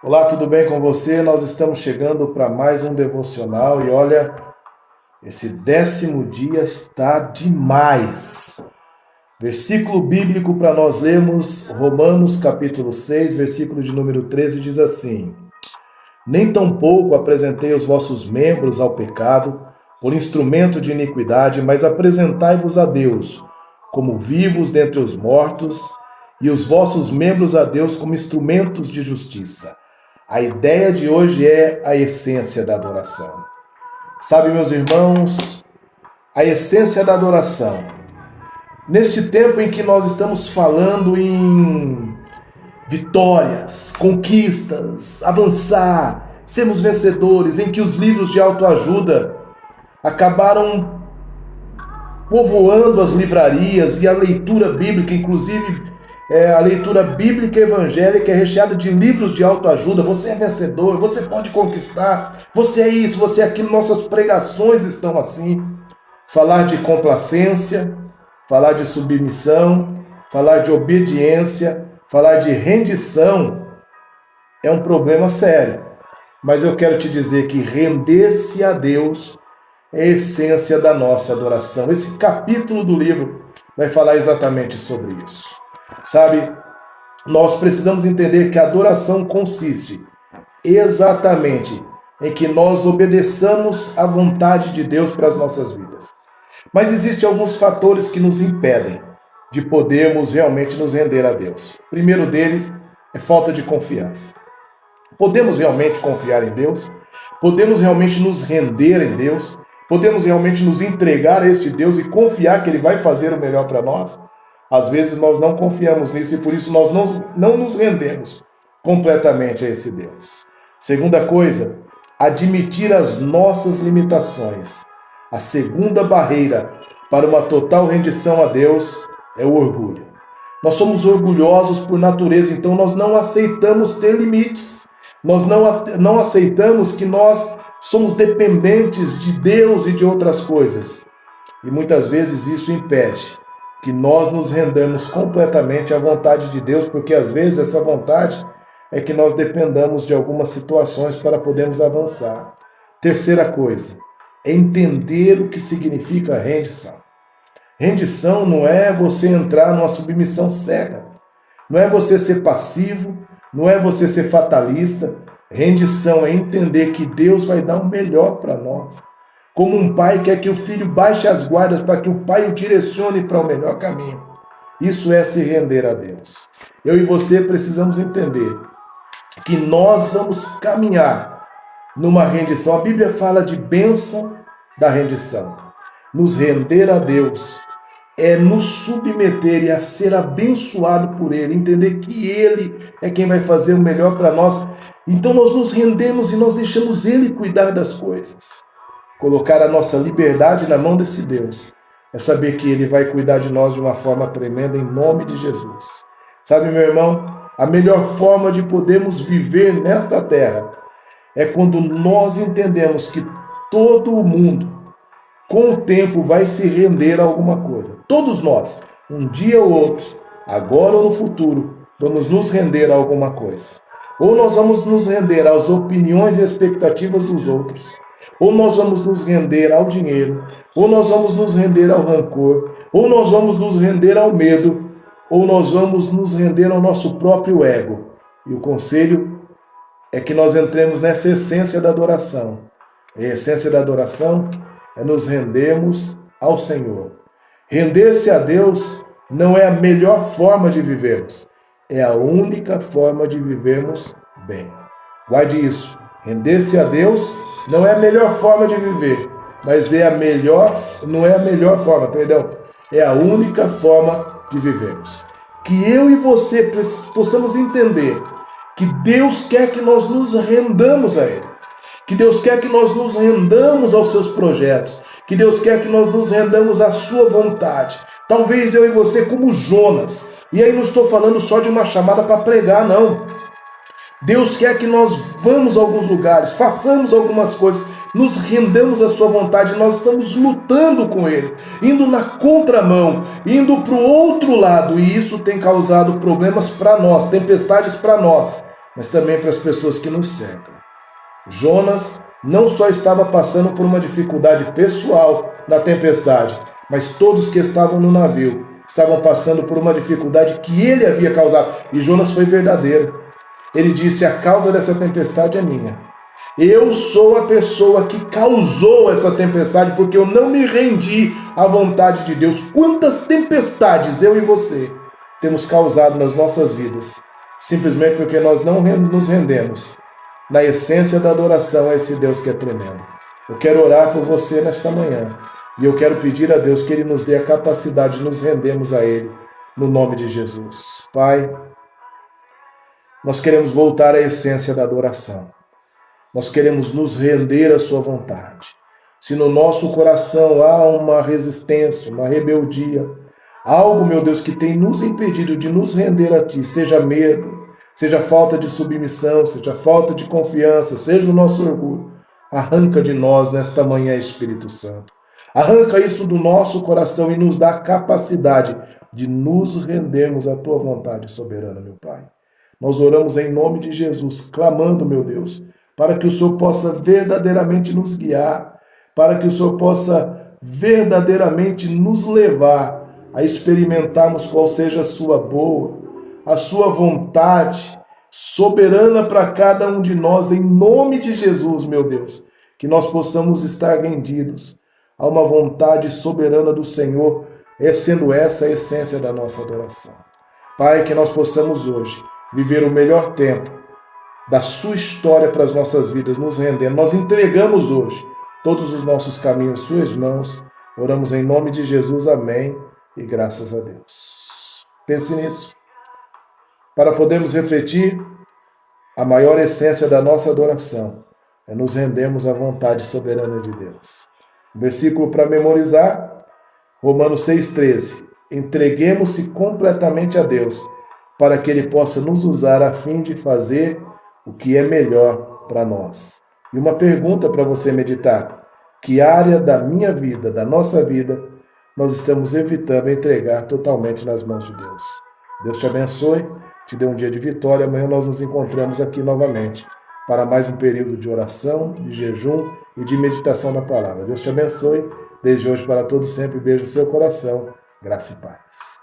Olá, tudo bem com você? Nós estamos chegando para mais um devocional e olha, esse 10º dia está demais. Versículo bíblico para nós lermos, Romanos capítulo 6, versículo de número 13, diz assim: Nem tampouco apresentei os vossos membros ao pecado por instrumento de iniquidade, mas apresentai-vos a Deus como vivos dentre os mortos e os vossos membros a Deus como instrumentos de justiça. A ideia de hoje é a essência da adoração. Sabe, meus irmãos, a essência da adoração. Neste tempo em que nós estamos falando em vitórias, conquistas, avançar, sermos vencedores, em que os livros de autoajuda acabaram povoando as livrarias e a leitura bíblica, inclusive a leitura bíblica evangélica é recheada de livros de autoajuda. Você é vencedor, você pode conquistar, você é isso, você é aquilo. Nossas pregações estão assim. Falar de complacência, falar de submissão, falar de obediência, falar de rendição é um problema sério. Mas eu quero te dizer que render-se a Deus é a essência da nossa adoração. Esse capítulo do livro vai falar exatamente sobre isso. Sabe, nós precisamos entender que a adoração consiste exatamente em que nós obedeçamos à vontade de Deus para as nossas vidas. Mas existem alguns fatores que nos impedem de podermos realmente nos render a Deus. O primeiro deles é falta de confiança. Podemos realmente confiar em Deus? Podemos realmente nos render em Deus? Podemos realmente nos entregar a este Deus e confiar que Ele vai fazer o melhor para nós? Às vezes nós não confiamos nisso e por isso nós não nos rendemos completamente a esse Deus. Segunda coisa, admitir as nossas limitações. A segunda barreira para uma total rendição a Deus é o orgulho. Nós somos orgulhosos por natureza, então nós não aceitamos ter limites. Nós não aceitamos que nós somos dependentes de Deus e de outras coisas. E muitas vezes isso impede que nós nos rendamos completamente à vontade de Deus, porque às vezes essa vontade é que nós dependamos de algumas situações para podermos avançar. Terceira coisa, é entender o que significa rendição. Rendição não é você entrar numa submissão cega, não é você ser passivo, não é você ser fatalista. Rendição é entender que Deus vai dar o melhor para nós. Como um pai quer que o filho baixe as guardas para que o pai o direcione para o melhor caminho. Isso é se render a Deus. Eu e você precisamos entender que nós vamos caminhar numa rendição. A Bíblia fala de bênção da rendição. Nos render a Deus é nos submeter e a ser abençoado por Ele, entender que Ele é quem vai fazer o melhor para nós. Então nós nos rendemos e nós deixamos Ele cuidar das coisas. Colocar a nossa liberdade na mão desse Deus é saber que Ele vai cuidar de nós de uma forma tremenda em nome de Jesus. Sabe, meu irmão, a melhor forma de podermos viver nesta terra é quando nós entendemos que todo o mundo, com o tempo, vai se render a alguma coisa. Todos nós, um dia ou outro, agora ou no futuro, vamos nos render a alguma coisa. Ou nós vamos nos render às opiniões e expectativas dos outros, ou nós vamos nos render ao dinheiro, ou nós vamos nos render ao rancor, ou nós vamos nos render ao medo, ou nós vamos nos render ao nosso próprio ego. E o conselho é que nós entremos nessa essência da adoração. A essência da adoração é nos rendermos ao Senhor. Render-se a Deus não é a melhor forma de vivermos, é a única forma de vivermos bem. Guarde isso. Render-se a Deus não é a melhor forma de viver, mas é a única forma de vivermos. Que eu e você possamos entender que Deus quer que nós nos rendamos a Ele, que Deus quer que nós nos rendamos aos seus projetos, que Deus quer que nós nos rendamos à sua vontade. Talvez eu e você como Jonas, e aí não estou falando só de uma chamada para pregar, não. Deus quer que nós vamos a alguns lugares, façamos algumas coisas, nos rendamos à sua vontade. Nós estamos lutando com Ele, indo na contramão, indo para o outro lado, e isso tem causado problemas para nós, tempestades para nós. mas também para as pessoas que nos cercam. Jonas não só estava passando por uma dificuldade pessoal na tempestade, mas todos que estavam no navio estavam passando por uma dificuldade que ele havia causado. E Jonas foi verdadeiro. Ele disse: a causa dessa tempestade é minha. Eu sou a pessoa que causou essa tempestade porque eu não me rendi à vontade de Deus. Quantas tempestades eu e você temos causado nas nossas vidas, simplesmente porque nós não nos rendemos na essência da adoração a esse Deus que é tremendo. Eu quero orar por você nesta manhã e eu quero pedir a Deus que Ele nos dê a capacidade de nos rendermos a Ele, no nome de Jesus. Pai, nós queremos voltar à essência da adoração. Nós queremos nos render à sua vontade. Se no nosso coração há uma resistência, uma rebeldia, algo, meu Deus, que tem nos impedido de nos render a Ti, seja medo, seja falta de submissão, seja falta de confiança, seja o nosso orgulho, arranca de nós nesta manhã, Espírito Santo. Arranca isso do nosso coração e nos dá a capacidade de nos rendermos à Tua vontade soberana, meu Pai. Nós oramos em nome de Jesus, clamando, meu Deus, para que o Senhor possa verdadeiramente nos guiar, para que o Senhor possa verdadeiramente nos levar a experimentarmos qual seja a sua boa, a sua vontade soberana para cada um de nós, em nome de Jesus, meu Deus, que nós possamos estar rendidos a uma vontade soberana do Senhor, sendo essa a essência da nossa adoração. Pai, que nós possamos hoje viver o melhor tempo da sua história para as nossas vidas, nos rendendo. Nós entregamos hoje todos os nossos caminhos em suas mãos. Oramos em nome de Jesus, amém, e graças a Deus. Pense nisso. Para podermos refletir, a maior essência da nossa adoração é nos rendermos à vontade soberana de Deus. Versículo para memorizar, Romanos 6,13. Entreguemos-se completamente a Deus, para que Ele possa nos usar a fim de fazer o que é melhor para nós. E uma pergunta para você meditar: que área da minha vida, da nossa vida, nós estamos evitando entregar totalmente nas mãos de Deus? Deus te abençoe, te dê um dia de vitória. Amanhã nós nos encontramos aqui novamente para mais um período de oração, de jejum e de meditação na palavra. Deus te abençoe, desde hoje para todos sempre. Beijo no seu coração, graça e paz.